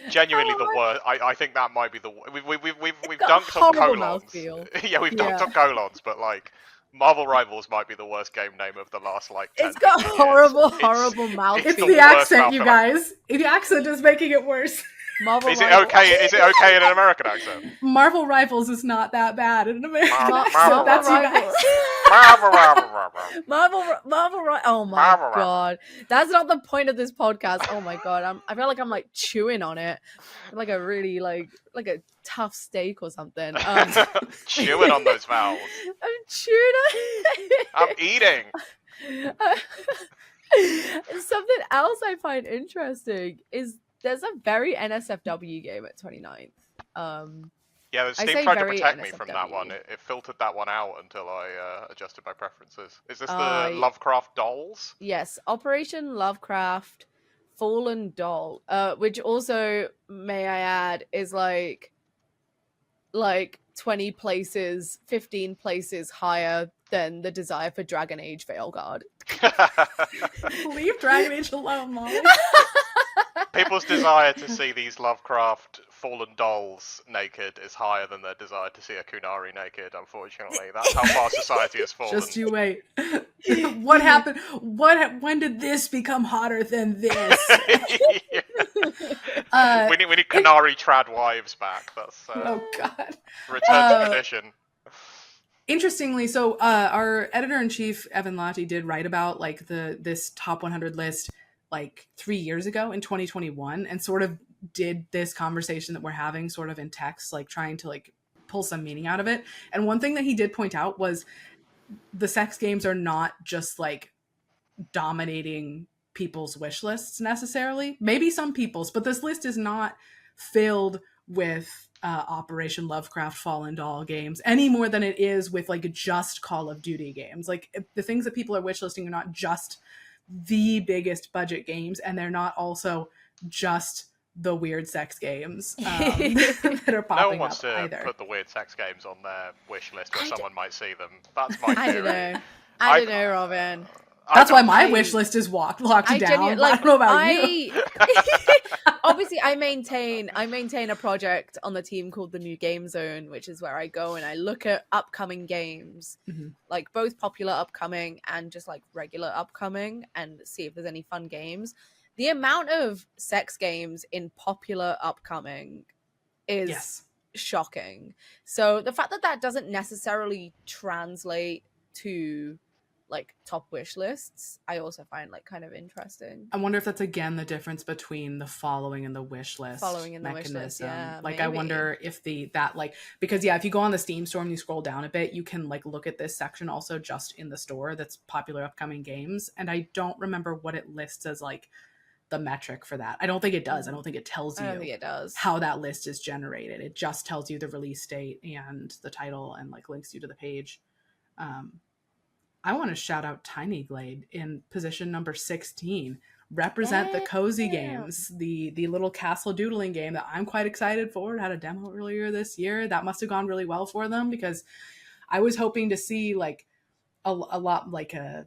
Genuinely the Oh, worst. I think that might be the we've got dunked on horrible colons. mouthfeel. Yeah, we've dunked on colons, but like Marvel Rivals might be the worst game name of the last like 10, It's got 15 horrible, years. horrible mouthfeel. It's the the worst accent, you mouthfeel. guys. The accent is making it worse. Marvel Is it Rivals. okay? Is it okay in an American accent? Marvel Rivals is not that bad in an American accent. Marvel That's you Rivals. guys. Marvel. Oh my Marvel. god, that's not the point of this podcast. Oh my god, I feel like I'm like chewing on it, like a really like a tough steak or something. Chewing on those vowels. I'm chewing on it. I'm eating. Something else I find interesting is there's a very NSFW game at 29th. Yeah, the I Steam say tried to very protect me from that NSFW. one. It filtered that one out until I adjusted my preferences. Is this the I- Lovecraft dolls? Yes, Operation Lovecraft Fallen Doll, which also, may I add, is like 20 places, 15 places higher than the Desire for Dragon Age Veilguard. Leave Dragon Age alone, Molly. People's desire to see these Lovecraft fallen dolls naked is higher than their desire to see a Kunari naked, unfortunately. That's how far society has fallen. Just you wait. What happened? When did this become hotter than this? we need Kunari trad wives back. That's Oh God. return to tradition. Interestingly, so our editor-in-chief Evan Lottie did write about like this top 100 list like 3 years ago in 2021, and sort of did this conversation that we're having sort of in text, like trying to like pull some meaning out of it. And one thing that he did point out was the sex games are not just like dominating people's wish lists necessarily. Maybe some people's, but this list is not filled with Operation Lovecraft Fallen Doll games any more than it is with like just Call of Duty games. Like the things that people are wishlisting are not just the biggest budget games, and they're not also just the weird sex games that are popping No one wants up to either. put the weird sex games on their wish list where someone might see them. That's my I theory. don't know. I don't know, Robin. That's why my I- wish list is locked I down. genuinely I don't know about you. Obviously, I maintain a project on the team called the New Game Zone, which is where I go and I look at upcoming games, like both popular upcoming and just like regular upcoming, and see if there's any fun games. The amount of sex games in popular upcoming is shocking. So the fact that that doesn't necessarily translate to like top wish lists, I also find like kind of interesting. I wonder if that's again the difference between the following and the wish list Following and the wish mechanism. list, yeah, like I maybe. wonder if because if you go on the Steam store and you scroll down a bit, you can like look at this section also just in the store that's popular upcoming games, and I don't remember what it lists as like the metric for that. I don't think it does. I don't think it tells you I don't think it does. how that list is generated. It just tells you the release date and the title and like links you to the page. I want to shout out Tiny Glade in position number 16. Represent the cozy games, the little castle doodling game that I'm quite excited for. It had a demo earlier this year. That must have gone really well for them, because I was hoping to see like a lot like a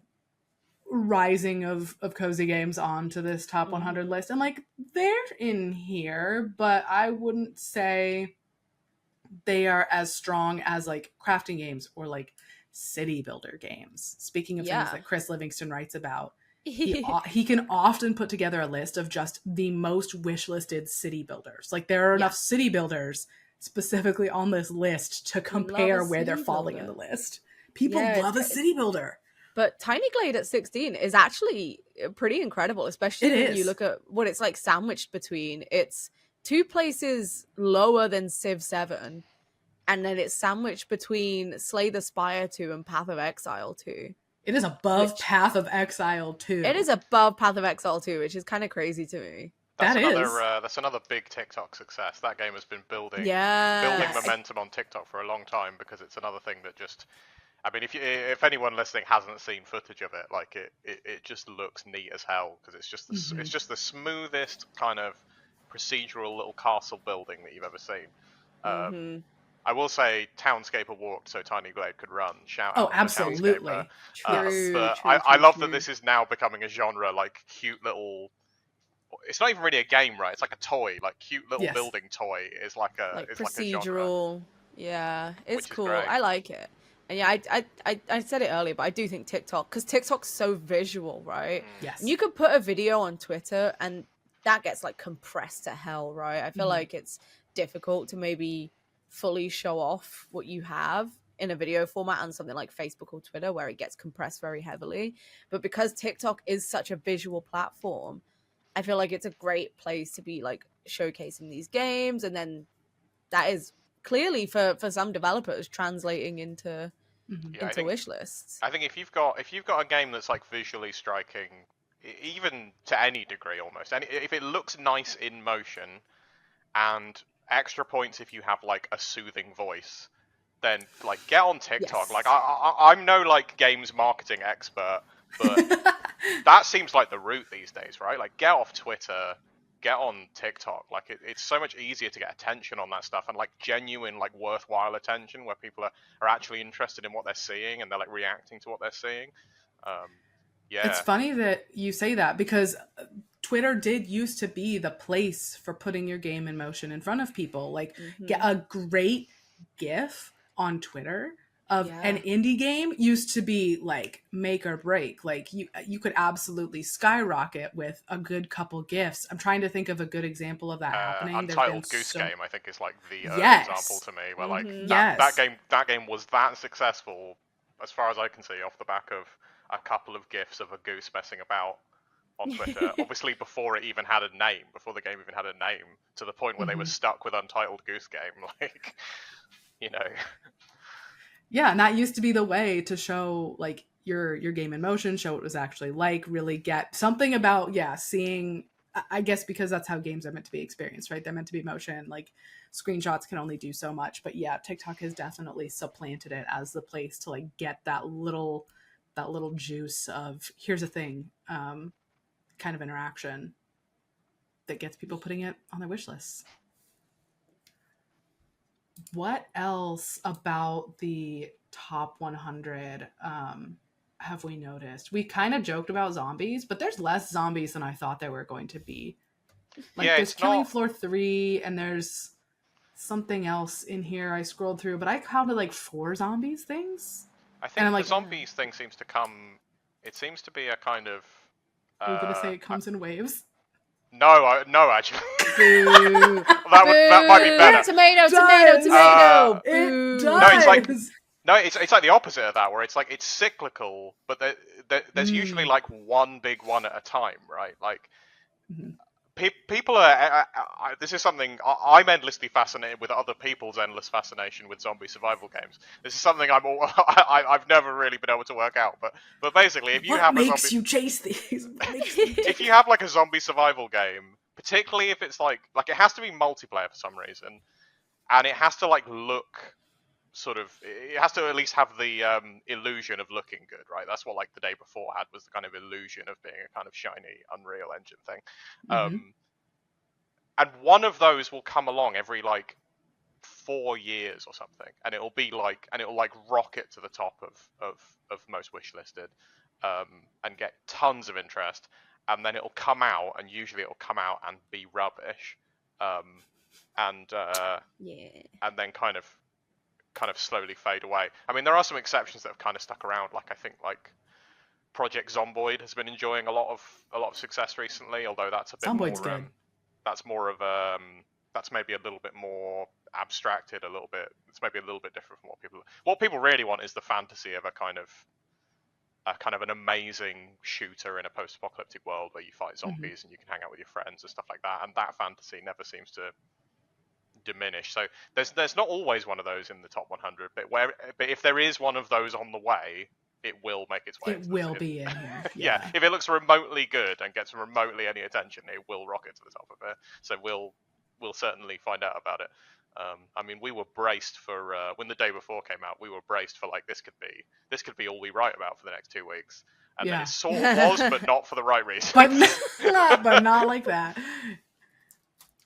rising of cozy games onto this top 100 list. And like they're in here, but I wouldn't say they are as strong as like crafting games or like city builder games. Speaking of things that Chris Livingston writes about, he can often put together a list of just the most wishlisted city builders. Like there are enough city builders specifically on this list to compare where they're falling in the list. People love a city builder. But Tiny Glade at 16 is actually pretty incredible, especially when you look at what it's like sandwiched between. It's 2 places lower than Civ 7, and then it's sandwiched between Slay the Spire 2 and Path of Exile 2. It is above Path of Exile 2. It is above Path of Exile 2, which is kind of crazy to me. That's another big TikTok success. That game has been building momentum on TikTok for a long time, because it's another thing that just... I mean, if anyone listening hasn't seen footage of it, like it just looks neat as hell, because it's just it's just the smoothest kind of procedural little castle building that you've ever seen. I will say Townscaper walked so Tiny Glade could run. Shout out to absolutely. Townscaper. I love that this is now becoming a genre, like cute little it's not even really a game, right? It's like a toy, like cute little Yes. building toy is like a Like is like a genre, procedural. Yeah, it's which is cool. great. I like it. And yeah, I said it earlier, but I do think TikTok, because TikTok's so visual, right? Yes. And you could put a video on Twitter and that gets like compressed to hell, right? I feel like it's difficult to maybe fully show off what you have in a video format on something like Facebook or Twitter where it gets compressed very heavily. But because TikTok is such a visual platform, I feel like it's a great place to be like showcasing these games, and then that is clearly for some developers translating into Yeah, wish lists. I think if you've got a game that's like visually striking, even to any degree almost, and if it looks nice in motion, and extra points if you have like a soothing voice, then like get on TikTok. Yes. Like I'm no like games marketing expert, but that seems like the route these days, right? Like get off Twitter, get on TikTok. Like it's so much easier to get attention on that stuff, and like genuine, like worthwhile attention where people are actually interested in what they're seeing and they're like reacting to what they're seeing. Yeah. It's funny that you say that, because Twitter did used to be the place for putting your game in motion in front of people. Like, get a great GIF on Twitter of an indie game used to be like make or break. Like you could absolutely skyrocket with a good couple GIFs. I'm trying to think of a good example of that happening. Untitled Goose Game, I think, is like the example to me, where like that game was that successful, as far as I can see, off the back of a couple of GIFs of a goose messing about on Twitter. Obviously, before it even had a name, before the game even had a name, to the point where they were stuck with Untitled Goose Game. Like, you know. Yeah, and that used to be the way to show like your game in motion, show what it was actually like, really get something about seeing. I guess because that's how games are meant to be experienced, right? They're meant to be motion. Like screenshots can only do so much, but yeah, TikTok has definitely supplanted it as the place to like get that little juice of here's a thing, kind of interaction that gets people putting it on their wish lists. What else about the top 100 have we noticed? We kind of joked about zombies, but there's less zombies than I thought there were going to be. Like there's Killing Floor 3 and there's something else in here I scrolled through, but I counted like 4 zombies things. I think the zombies thing seems to come... It seems to be a kind of... Are you going to say it comes in waves? No, actually. that might be better. Tomato. It does. It's like the opposite of that, where it's like it's cyclical, but there's usually like one big one at a time, right? Like people are. This is something I'm endlessly fascinated with. Other people's endless fascination with zombie survival games. This is something I've never really been able to work out. But basically, if you have what makes you chase these? If you have like a zombie survival game, particularly if it's like it has to be multiplayer for some reason, and it has to like look sort of, it has to at least have the illusion of looking good, right? That's what like the day before had, was the kind of illusion of being a kind of shiny Unreal Engine thing. And one of those will come along every like 4 years or something, and it'll rocket to the top of most wishlisted, and get tons of interest, and then it'll come out, and usually it'll come out and be rubbish, and then kind of slowly fade away. I mean, there are some exceptions that have kind of stuck around. Like I think like Project Zomboid has been enjoying a lot of success recently, although that's a bit Zomboid's more. good. That's more of that's maybe a little bit more abstracted, a little bit. It's maybe a little bit different from what people really want is the fantasy of a kind of an amazing shooter in a post-apocalyptic world where you fight zombies and you can hang out with your friends and stuff like that. And that fantasy never seems to diminish. So there's not always one of those in the top 100, but if there is one of those on the way, it will make its way. It will be in here. Yeah, if it looks remotely good and gets remotely any attention, it will rocket to the top of it. So we'll certainly find out about it. I mean, we were braced for when the day before came out. We were braced for like this could be all we write about for the next 2 weeks, and then it sort of was, but not for the right reason. but not like that.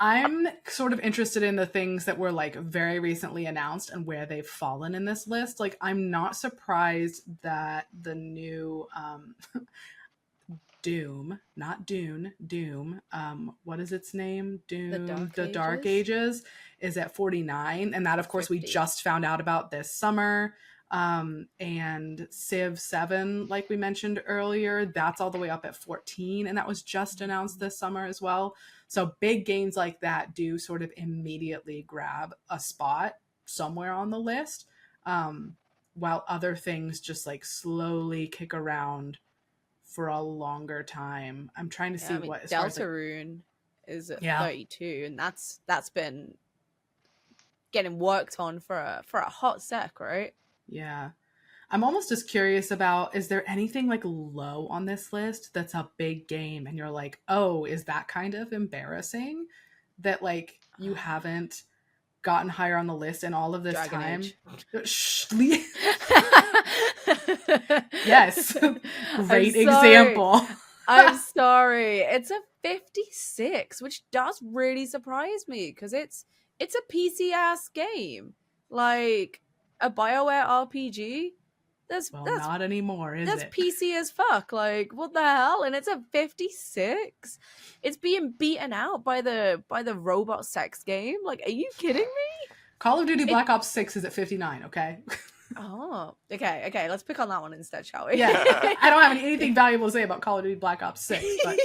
I'm sort of interested in the things that were like very recently announced and where they've fallen in this list. Like, I'm not surprised that the new Doom, not Dune, Doom. What is its name? Doom, Dark Dark Ages? Ages is at 49. And that, of course, we 50. just found out about this summer. And Civ 7, like we mentioned earlier, that's all the way up at 14. And that was just announced this summer as well. So big games like that do sort of immediately grab a spot somewhere on the list. While other things just like slowly kick around for a longer time. I'm trying to see what as far as like, Deltarune is at Yeah. 32, and that's been getting worked on for a hot sec, right? yeah. I'm almost just curious about, is there anything like low on this list that's a big game and you're like, oh, is that kind of embarrassing that like you haven't gotten higher on the list in all of this Dragon time? Age. Shh, yes. Great I'm sorry. example. I'm sorry. It's a 56, which does really surprise me because it's a PC ass game. Like a BioWare RPG. That's Not anymore, is that's it? PC as fuck. Like, what the hell? And it's a 56. It's being beaten out by the robot sex game. Like, are you kidding me? Call of Duty Black Ops 6 is at 59, okay? Oh, okay. Let's pick on that one instead, shall we? Yeah, I don't have anything valuable to say about Call of Duty Black Ops 6, but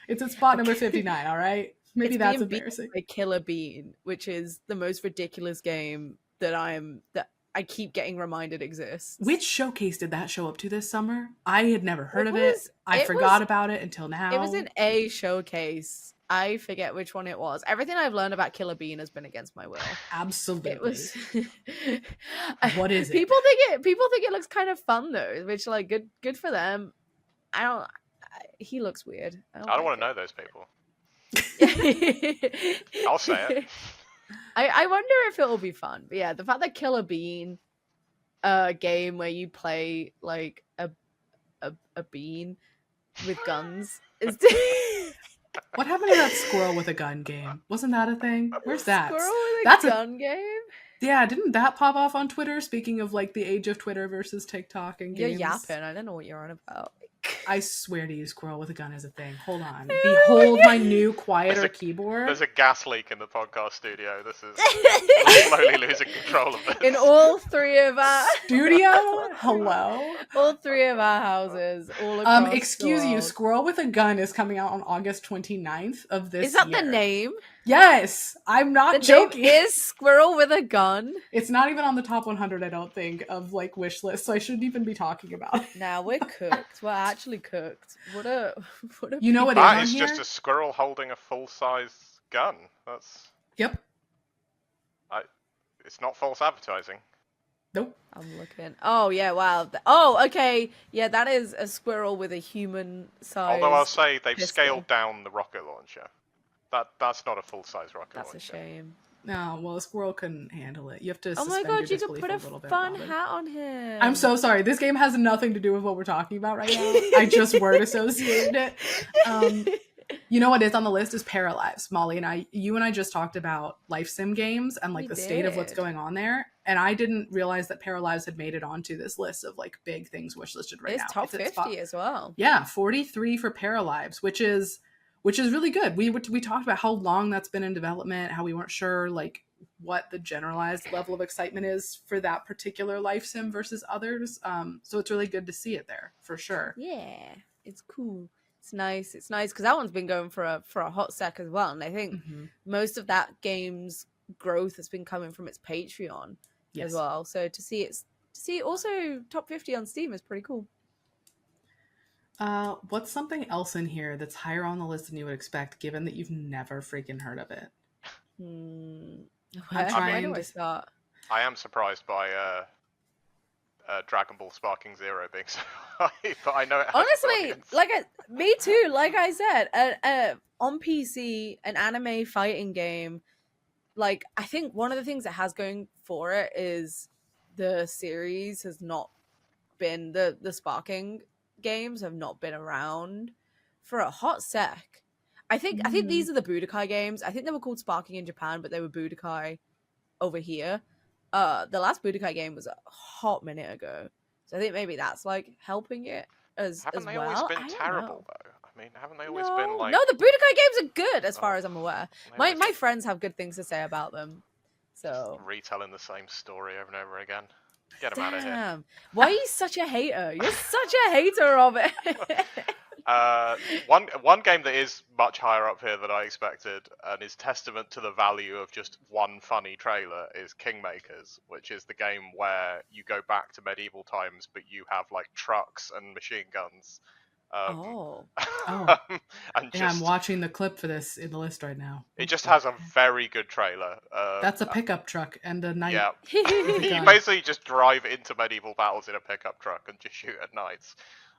it's at spot number 59, all right? Maybe it's that's being embarrassing. By Killer Bean, which is the most ridiculous game that I keep getting reminded exists. Which showcase did that show up to this summer? I had never heard of it. I forgot about it until now. It was an A showcase. I forget which one it was. Everything I've learned about Killer Bean has been against my will. Absolutely. It was. What is it? People think it looks kind of fun though, which like good for them. He looks weird. I don't want to know those people. it. I'll say it. I wonder if it will be fun. But yeah, the fact that Killer Bean, a game where you play like a bean with guns, is. What happened to that squirrel with a gun game? Wasn't that a thing? Where's that? Squirrel with That's a gun game? Yeah, didn't that pop off on Twitter? Speaking of like the age of Twitter versus TikTok and games. You're yapping. I don't know what you're on about. I swear to you, squirrel with a gun is a thing. Hold on. Behold my new quieter keyboard. There's a gas leak in the podcast studio. This is slowly losing control of this. In all three of our studio? Hello? all three of our houses. All across excuse the you, world. Squirrel with a Gun is coming out on August 29th of this year. Is that the name? Yes! I'm not The joking. name is Squirrel with a Gun. It's not even on the top 100, I don't think, of like wish lists, so I shouldn't even be talking about it. Now we're cooked. We're actually cooked. What a You know what That is is on just here? a squirrel holding a full-size gun. That's Yep. it's not false advertising. Nope. I'm looking. Oh yeah, wow. Oh, okay. Yeah, that is a squirrel with a human size. Although I'll say they've pistol. scaled down the rocket launcher. That's not a full-size rocket That's a launcher. shame. No, well, a squirrel couldn't handle it. You have to Oh my suspend god, your you could disbelief put a little bit, fun Robin. hat on him. I'm so sorry. This game has nothing to do with what we're talking about right now. I just word associated it. You know what is on the list is Paralives. Molly and you and I just talked about life sim games and like We the state of what's did. going on there. And I didn't realize that Paralives had made it onto this list of like big things wishlisted right It's now. top at 50 spot- as well. Yeah, 43 for Paralives, which is really good. We talked about how long that's been in development, how we weren't sure like what the generalized level of excitement is for that particular life sim versus others. So it's really good to see it there for sure. Yeah, it's cool. It's nice. It's nice because that one's been going for a hot sec as well. And I think most of that game's growth has been coming from its Patreon as well. So to see it also top 50 on Steam is pretty cool. What's something else in here that's higher on the list than you would expect, given that you've never freaking heard of it? Where trying do I to- start? I am surprised by Dragon Ball Sparking Zero being so high, but I know it has an Honestly, audience. me too. Like I said, on PC, an anime fighting game. Like I think one of the things it has going for it is the series has not been the sparking games have not been around for a hot sec. I think these are the Budokai games. I think they were called Sparking in Japan, but they were Budokai over here. The last Budokai game was a hot minute ago, so I think maybe that's like helping it. Haven't as they well. always been I don't terrible know. though? I mean, haven't they always been like? No, the Budokai games are good as far Oh, as I'm aware. they My always friends have good things to say about them. So retelling the same story over and over again. Get them out of here. damn, why are you such a hater? You're such a hater of it. One game that is much higher up here than I expected, and is testament to the value of just one funny trailer, is Kingmakers, which is the game where you go back to medieval times, but you have like trucks and machine guns. Oh, Oh. And Yeah, I'm just watching the clip for this in the list right now. it just has a very good trailer. That's a pickup truck and a knight. Yeah, you gun. basically just drive into medieval battles in a pickup truck and just shoot at knights.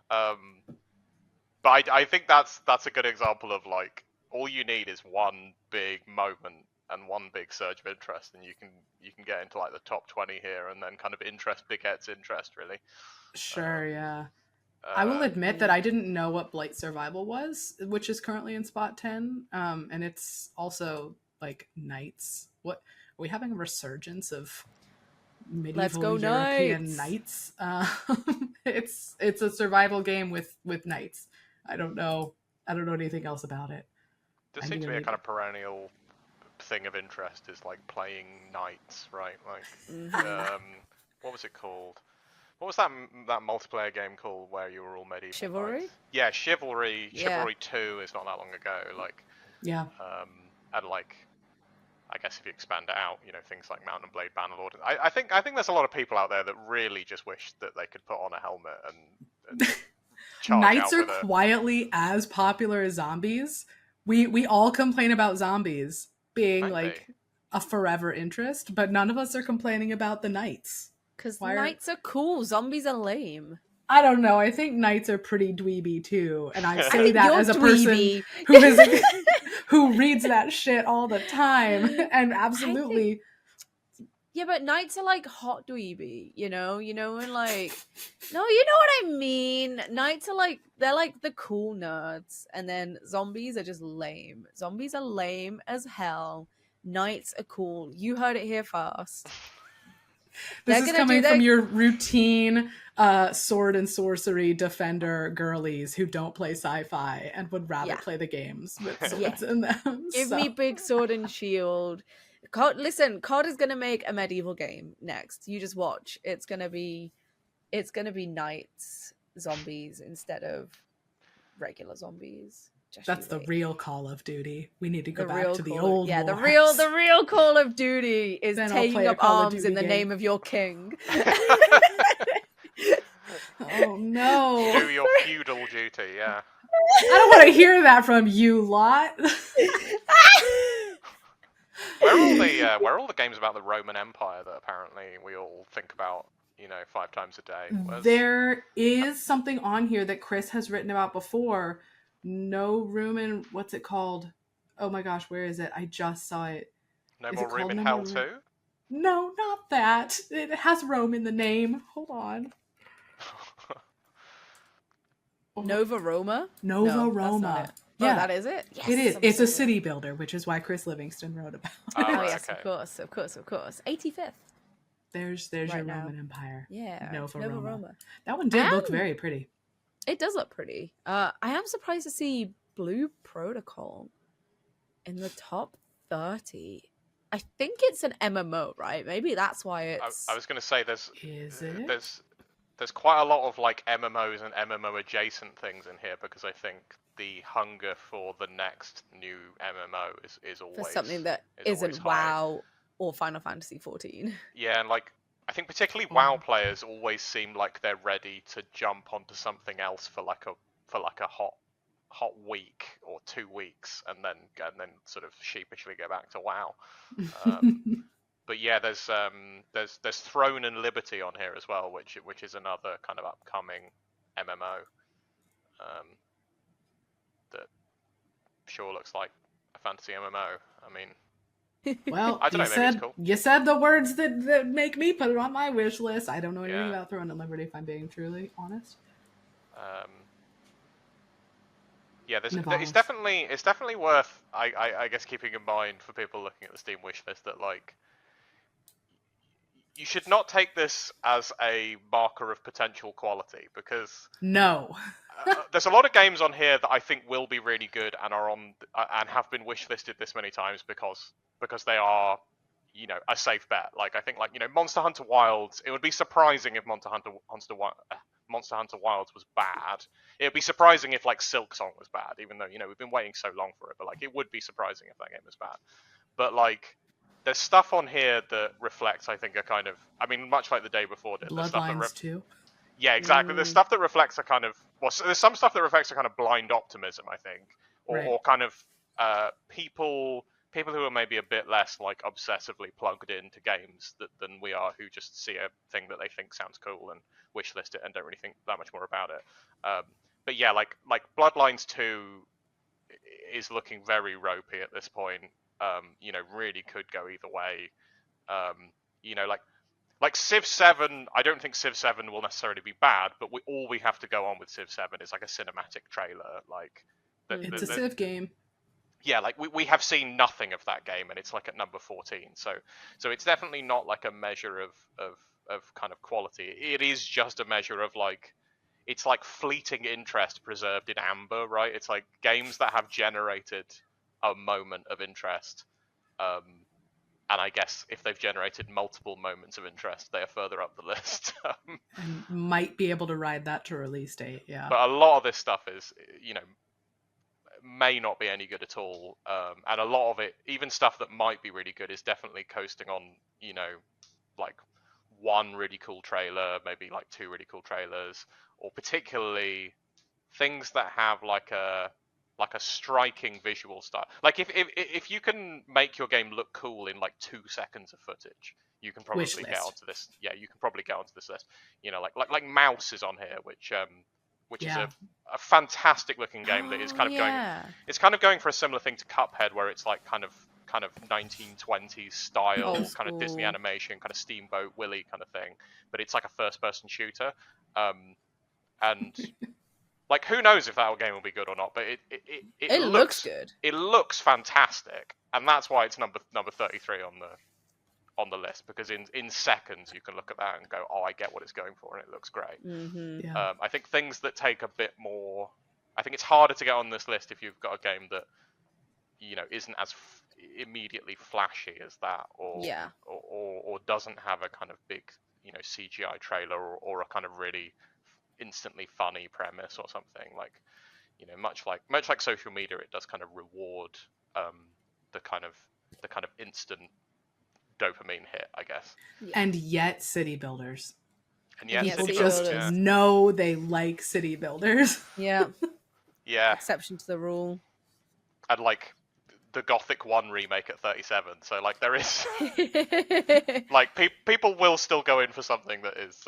But I think that's a good example of like all you need is one big moment and one big surge of interest, and you can get into like the top 20 here, and then kind of interest begets interest, really. Sure, yeah. I will admit that I didn't know what Blight Survival was, which is currently in spot 10. And it's also like knights. What are we having a resurgence of medieval European knights? It's a survival game with knights. I don't know anything else about it. There seems to be a kind of perennial thing of interest is like playing knights, right? Like, what was it called? What was that multiplayer game called where you were all medieval? Chivalry? Knights? Yeah, Chivalry. Yeah. Chivalry 2 is not that long ago. Like, yeah. And like, I guess if you expand it out, you know, things like Mount and Blade Bannerlord. I think there's a lot of people out there that really just wish that they could put on a helmet and charge Knights out are with quietly as popular as zombies. We all complain about zombies being like a forever interest, but none of us are complaining about the knights. Because knights are cool, zombies are lame. I don't know. I think knights are pretty dweeby too, and I say You're that as a dweeby. person who reads that shit all the time, and absolutely. Yeah, but knights are like hot dweeby, you know, and like, no, you know what I mean. Knights are like they're like the cool nerds, and then zombies are just lame. Zombies are lame as hell. Knights are cool. You heard it here first. This is coming from your routine sword and sorcery defender girlies who don't play sci-fi and would rather play the games with swords in them. Give me big sword and shield. Listen, COD is gonna make a medieval game next. You just watch. It's gonna be knights, zombies instead of regular zombies. That's the real Call of Duty. We need to go back to the old wars. Yeah, the real Call of Duty is then taking up arms in the name of your king. Oh no! Do your feudal duty, yeah. I don't want to hear that from you lot. Where are all the games about the Roman Empire that apparently we all think about, 5 times a day? There is something on here that Chris has written about before. No room in what's it called? Oh my gosh, where is it? I just saw it. No More Room in Hell 2? No, not that. It has Rome in the name. Hold on. Nova Roma? Nova Roma. Yeah, that is it. Yes, it is. It's a city builder, which is why Chris Livingston wrote about it. Oh yes, okay. Of course. 85th. There's your Roman Empire. Yeah, Nova Roma. That one did look very pretty. It does look pretty. I am surprised to see Blue Protocol in the top 30. I think it's an MMO, right? Maybe that's why it's. I was going to say Is it? There's quite a lot of like MMOs and MMO adjacent things in here because I think the hunger for the next new MMO is always for something that isn't WoW or Final Fantasy 14. Yeah, and like I think particularly WoW players always seem like they're ready to jump onto something else for like a hot week or 2 weeks, and then sort of sheepishly go back to WoW. But yeah, there's Throne and Liberty on here as well, which is another kind of upcoming MMO that sure looks like a fantasy MMO. I mean. Well, I don't know, maybe it's cool. You said the words that make me put it on my wish list. I don't know anything about Throne and Liberty, if I'm being truly honest. Yeah, it's definitely worth, I guess, keeping in mind for people looking at the Steam wish list that like you should not take this as a marker of potential quality, because No. there's a lot of games on here that I think will be really good and are on and have been wishlisted this many times because they are, a safe bet. Like, I think, like, Monster Hunter Wilds. It would be surprising if Monster Hunter Wilds was bad. It would be surprising if, like, Silk Song was bad, even though, we've been waiting so long for it. But, like, it would be surprising if that game was bad. But, like, there's stuff on here that reflects, I think, a kind of, I mean, much like the day before did. Bloodlines too. Yeah, exactly. There's stuff that reflects a kind of, there's some stuff that reflects a kind of blind optimism, I think, or kind of people who are maybe a bit less, like, obsessively plugged into games than we are, who just see a thing that they think sounds cool and wishlist it and don't really think that much more about it. But yeah, like Bloodlines 2 is looking very ropey at this point. Really could go either way. Like Civ 7, I don't think Civ 7 will necessarily be bad, but all we have to go on with Civ 7 is like a cinematic trailer. Like, it's a Civ game. Yeah, like we have seen nothing of that game, and it's like at number 14. So it's definitely not like a measure of kind of quality. It is just a measure of, like, it's like fleeting interest preserved in amber, right? It's like games that have generated a moment of interest. And I guess if they've generated multiple moments of interest, they are further up the list. And might be able to ride that to release date, yeah. But a lot of this stuff is, may not be any good at all. And a lot of it, even stuff that might be really good, is definitely coasting on, like one really cool trailer, maybe like two really cool trailers, or particularly things that have like a striking visual style. Like if you can make your game look cool in like 2 seconds of footage, you can probably get onto this. Yeah, you can probably get onto this list. Like Mouse is on here, which is a fantastic looking game that is kind of going. It's kind of going for a similar thing to Cuphead, where it's like kind of 1920s style, kind of Disney animation, kind of Steamboat Willie kind of thing, but it's like a first person shooter. And like, who knows if that game will be good or not? But it looks good. It looks fantastic, and that's why it's number 33 on the list, because in seconds you can look at that and go, oh, I get what it's going for, and it looks great. Mm-hmm. Yeah. I think things that take a bit more, I think it's harder to get on this list if you've got a game that isn't as immediately flashy as that, or doesn't have a kind of big CGI trailer, or a kind of really instantly funny premise or something. Like, much like social media, it does kind of reward the kind of instant dopamine hit, I guess. And yet city builders. People just know they like city builders. Yeah. Yeah. Exception to the rule. And like the Gothic 1 remake at 37. So like there is like people will still go in for something that is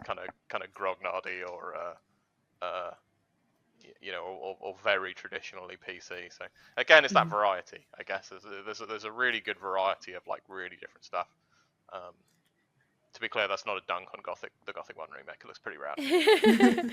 kind of grognardy or or very traditionally PC. So again, it's that variety, I guess. There's a really good variety of like really different stuff. To be clear, that's not a dunk on the Gothic 1 remake. It looks pretty rad.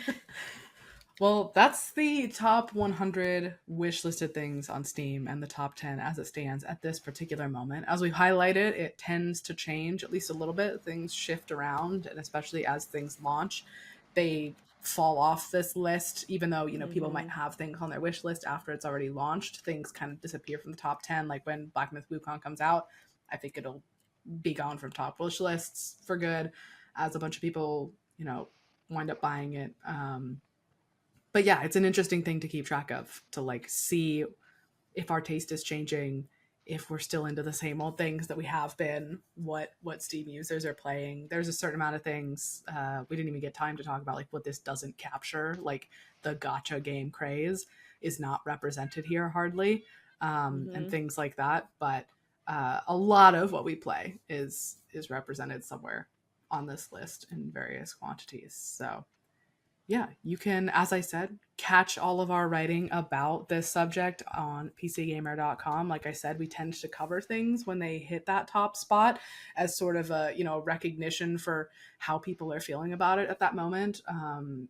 Well, that's the top 100 wish-listed things on Steam and the top 10 as it stands at this particular moment. As we've highlighted, it tends to change at least a little bit. Things shift around, and especially as things launch, they fall off this list, even though, people might have things on their wish list after it's already launched. Things kind of disappear from the top 10. Like when Black Myth Wukong comes out, I think it'll be gone from top wish lists for good, as a bunch of people, wind up buying it. But yeah, it's an interesting thing to keep track of, to like see if our taste is changing, if we're still into the same old things that we have been, what Steam users are playing. There's a certain amount of things we didn't even get time to talk about, like what this doesn't capture, like the gacha game craze is not represented here hardly, and things like that. But a lot of what we play is represented somewhere on this list in various quantities. So yeah, you can, as I said, catch all of our writing about this subject on pcgamer.com. Like I said, we tend to cover things when they hit that top spot as sort of a, recognition for how people are feeling about it at that moment.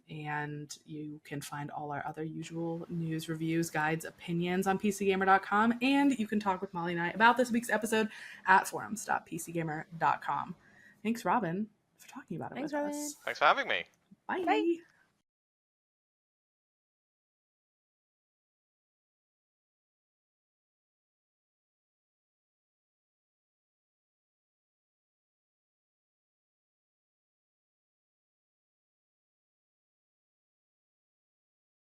And you can find all our other usual news, reviews, guides, opinions on pcgamer.com. And you can talk with Mollie and I about this week's episode at forums.pcgamer.com. Thanks, Robin, for talking about it Thanks, with Robin. us. Thanks for having me. Bye. Bye.